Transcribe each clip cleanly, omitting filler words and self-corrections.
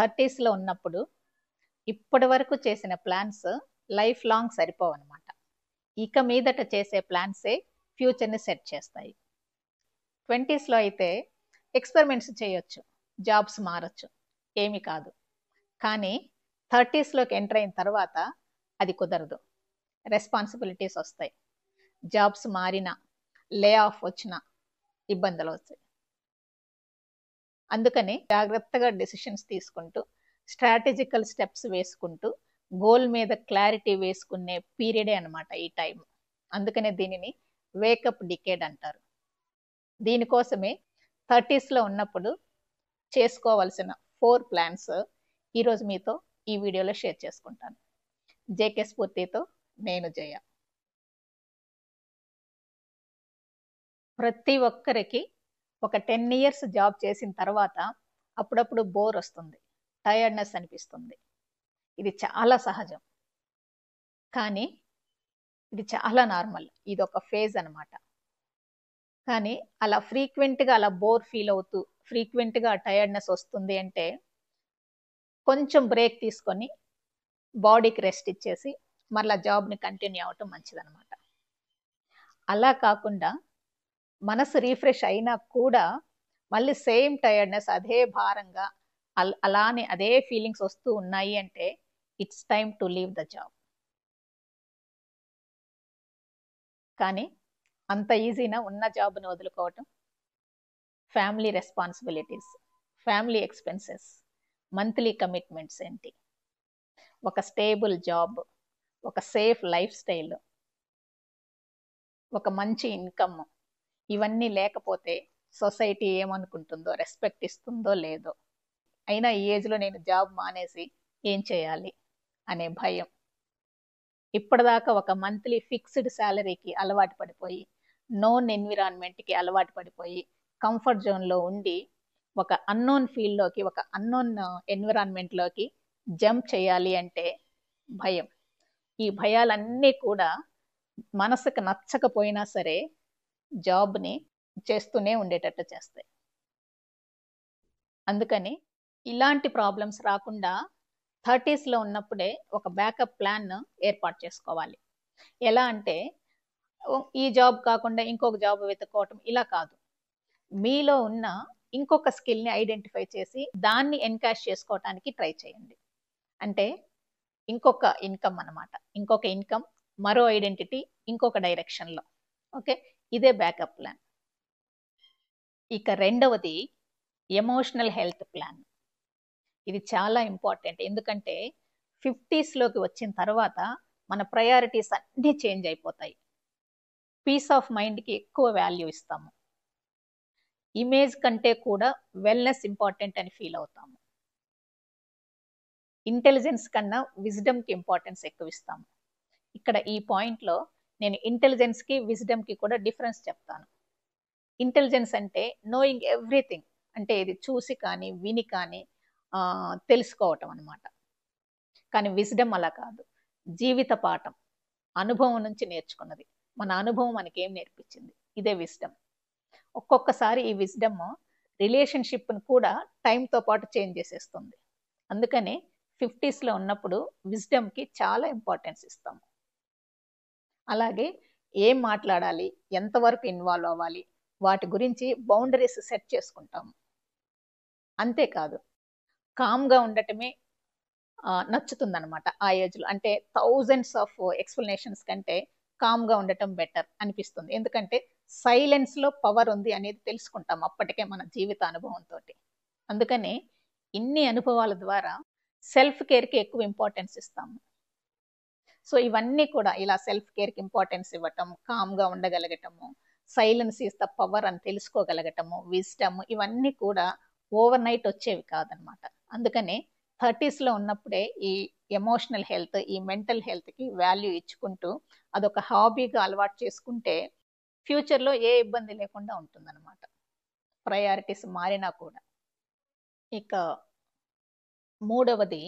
30స్లో ఉన్నప్పుడు ఇప్పటి వరకు చేసిన ప్లాన్స్ లైఫ్ లాంగ్ సరిపోవన్నమాట. ఇక మీదట చేసే ప్లాన్సే ఫ్యూచర్ని సెట్ చేస్తాయి. 20స్లో అయితే ఎక్స్పెరిమెంట్స్ చేయొచ్చు, జాబ్స్ మారచ్చు, ఏమి కాదు. కానీ 30స్లోకి ఎంటర్ అయిన తర్వాత అది కుదరదు. రెస్పాన్సిబిలిటీస్ వస్తాయి, జాబ్స్ మారినా, లే ఆఫ్ వచ్చినా ఇబ్బందులు వస్తాయి. అందుకని జాగ్రత్తగా డెసిషన్స్ తీసుకుంటూ, స్ట్రాటజికల్ స్టెప్స్ వేసుకుంటూ, గోల్ మీద క్లారిటీ వేసుకునే పీరియడే అనమాట ఈ టైం. అందుకనే దీనిని వేకప్ డికేడ్ అంటారు. దీనికోసమే 30స్లో ఉన్నప్పుడు చేసుకోవాల్సిన 4 ప్లాన్స్ ఈరోజు మీతో ఈ వీడియోలో షేర్ చేసుకుంటాను. జేకే స్ఫూర్తితో నేను జయ. ప్రతి ఒక్కరికి ఒక 10 ఇయర్స్ జాబ్ చేసిన తర్వాత అప్పుడప్పుడు బోర్ వస్తుంది, టైర్డ్నెస్ అనిపిస్తుంది. ఇది చాలా సహజం, కానీ ఇది చాలా నార్మల్. ఇది ఒక ఫేజ్ అనమాట. కానీ అలా ఫ్రీక్వెంట్గా అలా బోర్ ఫీల్ అవుతూ ఫ్రీక్వెంట్గా టైర్డ్నెస్ వస్తుంది అంటే కొంచెం బ్రేక్ తీసుకొని బాడీకి రెస్ట్ ఇచ్చేసి మరలా జాబ్ని కంటిన్యూ అవ్వటం మంచిదనమాట. అలా కాకుండా మనసు రీఫ్రెష్ అయినా కూడా మళ్ళీ సేమ్ టైర్డ్నెస్, అదే భారంగా అలానే అదే ఫీలింగ్స్ వస్తూ ఉన్నాయి అంటే it's time to leave the job. కానీ అంత ఈజీనా ఉన్న జాబ్ని వదులుకోవటం? Family responsibilities, family expenses, monthly commitments ఏంటి, ఒక స్టేబుల్ జాబ్, ఒక సేఫ్ లైఫ్ స్టైల్, ఒక మంచి ఇన్కమ్, ఇవన్నీ లేకపోతే సొసైటీ ఏమనుకుంటుందో, రెస్పెక్ట్ ఇస్తుందో లేదో. అయినా ఈ ఏజ్లో నేను జాబ్ మానేసి ఏం చేయాలి అనే భయం. ఇప్పటిదాకా ఒక మంత్లీ ఫిక్స్డ్ శాలరీకి అలవాటు పడిపోయి, నోన్ ఎన్విరాన్మెంట్కి అలవాటు పడిపోయి, కంఫర్ట్ జోన్లో ఉండి ఒక అన్నోన్ ఫీల్డ్లోకి, ఒక అన్నోన్ ఎన్విరాన్మెంట్లోకి జంప్ చేయాలి అంటే భయం. ఈ భయాలన్నీ కూడా మనసుకు నచ్చకపోయినా సరే జాబ్ని చేస్తూనే ఉండేటట్టు చేస్తాయి. అందుకని ఇలాంటి ప్రాబ్లమ్స్ రాకుండా 30స్లో ఉన్నప్పుడే ఒక బ్యాకప్ ప్లాన్ ఏర్పాటు చేసుకోవాలి. ఎలా అంటే ఈ జాబ్ కాకుండా ఇంకొక జాబ్ వెతుక్కోవటం ఇలా కాదు. మీలో ఉన్న ఇంకొక స్కిల్ని ఐడెంటిఫై చేసి దాన్ని ఎన్కాష్ చేసుకోవటానికి ట్రై చేయండి. అంటే ఇంకొక ఇన్కమ్ అన్నమాట. ఇంకొక ఇన్కమ్, మరో ఐడెంటిటీ, ఇంకొక డైరెక్షన్లో. ఓకే, ఇదే బ్యాకప్ ప్లాన్. ఇక రెండవది ఎమోషనల్ హెల్త్ ప్లాన్. ఇది చాలా ఇంపార్టెంట్. ఎందుకంటే 50స్లోకి వచ్చిన తర్వాత మన ప్రయారిటీస్ అన్నీ చేంజ్ అయిపోతాయి. పీస్ ఆఫ్ మైండ్కి ఎక్కువ వాల్యూ ఇస్తాము. ఇమేజ్ కంటే కూడా వెల్నెస్ ఇంపార్టెంట్ అని ఫీల్ అవుతాము. ఇంటెలిజెన్స్ కన్నా విజ్డమ్కి ఇంపార్టెన్స్ ఎక్కువ ఇస్తాము. ఇక్కడ ఈ పాయింట్లో నేను ఇంటెలిజెన్స్కి విజ్డమ్కి కూడా డిఫరెన్స్ చెప్తాను. ఇంటెలిజెన్స్ అంటే నోయింగ్ ఎవ్రీథింగ్, అంటే ఇది చూసి కానీ విని కానీ తెలుసుకోవటం అనమాట. కానీ విజ్డమ్ అలా కాదు. జీవిత పాఠం, అనుభవం నుంచి నేర్చుకున్నది. మన అనుభవం మనకేం నేర్పించింది, ఇదే విజ్డమ్. ఒక్కొక్కసారి ఈ విజ్డమ్ రిలేషన్షిప్ను కూడా టైంతో పాటు చేంజ్ చేసేస్తుంది. అందుకని 50స్లో ఉన్నప్పుడు విజ్డమ్కి చాలా ఇంపార్టెన్స్ ఇస్తాము. అలాగే ఏం మాట్లాడాలి, ఎంతవరకు ఇన్వాల్వ్ అవ్వాలి, వాటి గురించి బౌండరీస్ సెట్ చేసుకుంటాము. అంతేకాదు కామ్గా ఉండటమే నచ్చుతుందన్నమాట ఆ ఏజ్లో. అంటే థౌజండ్స్ ఆఫ్ ఎక్స్ప్లెనేషన్స్ కంటే కామ్గా ఉండటం బెటర్ అనిపిస్తుంది. ఎందుకంటే సైలెన్స్లో పవర్ ఉంది అనేది తెలుసుకుంటాం అప్పటికే మన జీవిత అనుభవంతో. అందుకని ఇన్ని అనుభవాల ద్వారా సెల్ఫ్ కేర్కి ఎక్కువ ఇంపార్టెన్స్ ఇస్తాము. సో ఇవన్నీ కూడా ఇలా సెల్ఫ్ కేర్కి ఇంపార్టెన్స్ ఇవ్వటం, కామ్గా ఉండగలగటము, సైలెన్స్ ఈస్ ద పవర్ అని తెలుసుకోగలగటము, విజ్డమ్, ఇవన్నీ కూడా ఓవర్ నైట్ వచ్చేవి కాదనమాట. అందుకనే 30స్లో ఉన్నప్పుడే ఈ ఎమోషనల్ హెల్త్, ఈ మెంటల్ హెల్త్కి వాల్యూ ఇచ్చుకుంటూ అదొక హాబీగా అలవాటు చేసుకుంటే ఫ్యూచర్లో ఏ ఇబ్బంది లేకుండా ఉంటుందన్నమాట, ప్రయారిటీస్ మారినా కూడా. ఇక మూడవది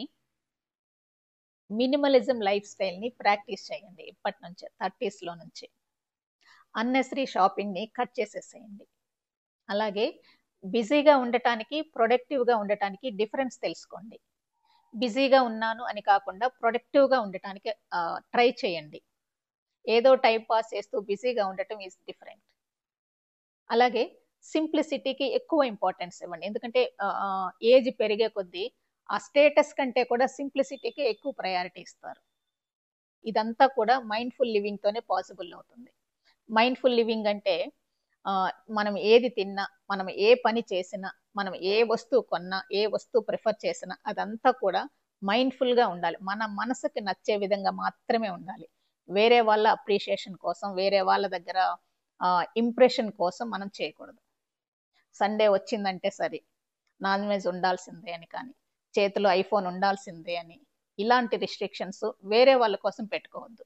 మినిమలిజం లైఫ్ స్టైల్ని ప్రాక్టీస్ చేయండి ఇప్పటి నుంచే, 30స్లో నుంచి. అన్నెసరీ షాపింగ్ని కట్ చేసేసేయండి. అలాగే బిజీగా ఉండటానికి ప్రొడక్టివ్గా ఉండటానికి డిఫరెన్స్ తెలుసుకోండి. బిజీగా ఉన్నాను అని కాకుండా ప్రొడక్టివ్గా ఉండటానికి ట్రై చేయండి. ఏదో టైం పాస్ చేస్తూ బిజీగా ఉండటం ఈజ్ డిఫరెంట్. అలాగే సింప్లిసిటీకి ఎక్కువ ఇంపార్టెన్స్ ఇవ్వండి. ఎందుకంటే ఏజ్ పెరిగే కొద్దీ ఆ స్టేటస్ కంటే కూడా సింప్లిసిటీకి ఎక్కువ ప్రయారిటీ ఇస్తారు. ఇదంతా కూడా మైండ్ఫుల్ లివింగ్తోనే పాసిబుల్ అవుతుంది. మైండ్ఫుల్ లివింగ్ అంటే మనం ఏది తిన్నా, మనం ఏ పని చేసినా, మనం ఏ వస్తువు కొన్నా, ఏ వస్తువు ప్రిఫర్ చేసినా అదంతా కూడా మైండ్ఫుల్గా ఉండాలి. మన మనసుకి నచ్చే విధంగా మాత్రమే ఉండాలి. వేరే వాళ్ళ అప్రిషియేషన్ కోసం, వేరే వాళ్ళ దగ్గర ఇంప్రెషన్ కోసం మనం చేయకూడదు. సండే వచ్చిందంటే సరే నాన్ వెజ్ ఉండాల్సిందే అని, కానీ చేతిలో ఐఫోన్ ఉండాల్సిందే అని, ఇలాంటి రిస్ట్రిక్షన్స్ వేరే వాళ్ళ కోసం పెట్టుకోవద్దు.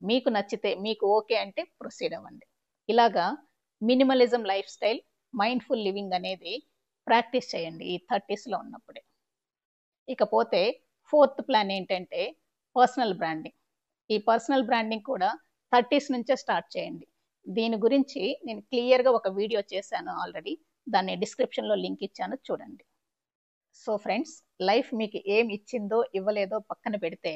మీకు నచ్చితే, మీకు ఓకే అంటే ప్రొసీడ్ అవ్వండి. ఇలాగా minimalism life style, mindful living అనేది ప్రాక్టీస్ చేయండి ఈ 30sలో ఉన్నప్పుడే. ఇకపోతే 4th ప్లాన్ ఏంటంటే పర్సనల్ బ్రాండింగ్. ఈ పర్సనల్ బ్రాండింగ్ కూడా 30s నుంచే స్టార్ట్ చేయండి. దీని గురించి నేను క్లియర్గా ఒక వీడియో చేశాను ఆల్రెడీ, దాన్ని డిస్క్రిప్షన్లో లింక్ ఇచ్చాను, చూడండి. సో ఫ్రెండ్స్, లైఫ్ మీకు ఏం ఇచ్చిందో ఇవ్వలేదో పక్కన పెడితే,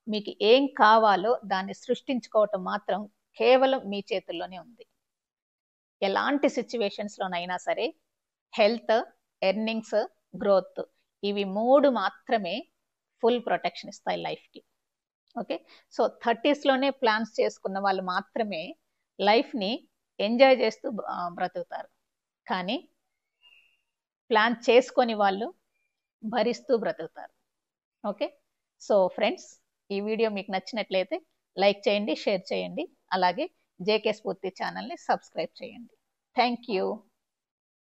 మీకు ఏం కావాలో దాన్ని సృష్టించుకోవటం మాత్రం కేవలం మీ చేతుల్లోనే ఉంది. ఎలాంటి సిచ్యువేషన్స్లోనైనా సరే హెల్త్, ఎర్నింగ్స్, గ్రోత్, ఇవి 3 మాత్రమే ఫుల్ ప్రొటెక్షన్ ఇస్తాయి లైఫ్కి. ఓకే, సో 30sలోనే ప్లాన్స్ చేసుకున్న వాళ్ళు మాత్రమే లైఫ్ని ఎంజాయ్ చేస్తూ బ్రతుకుతారు. కానీ ప్లాన్ చేసుకొని వాళ్ళు భరిస్తూ బ్రతుకుతారు. ఓకే, సో ఫ్రెండ్స్, ఈ వీడియో మీకు నచ్చినట్లయితే లైక్ చేయండి, షేర్ చేయండి. అలాగే జేకే స్ఫూర్తి ఛానల్ని సబ్స్క్రైబ్ చేయండి. Thank you.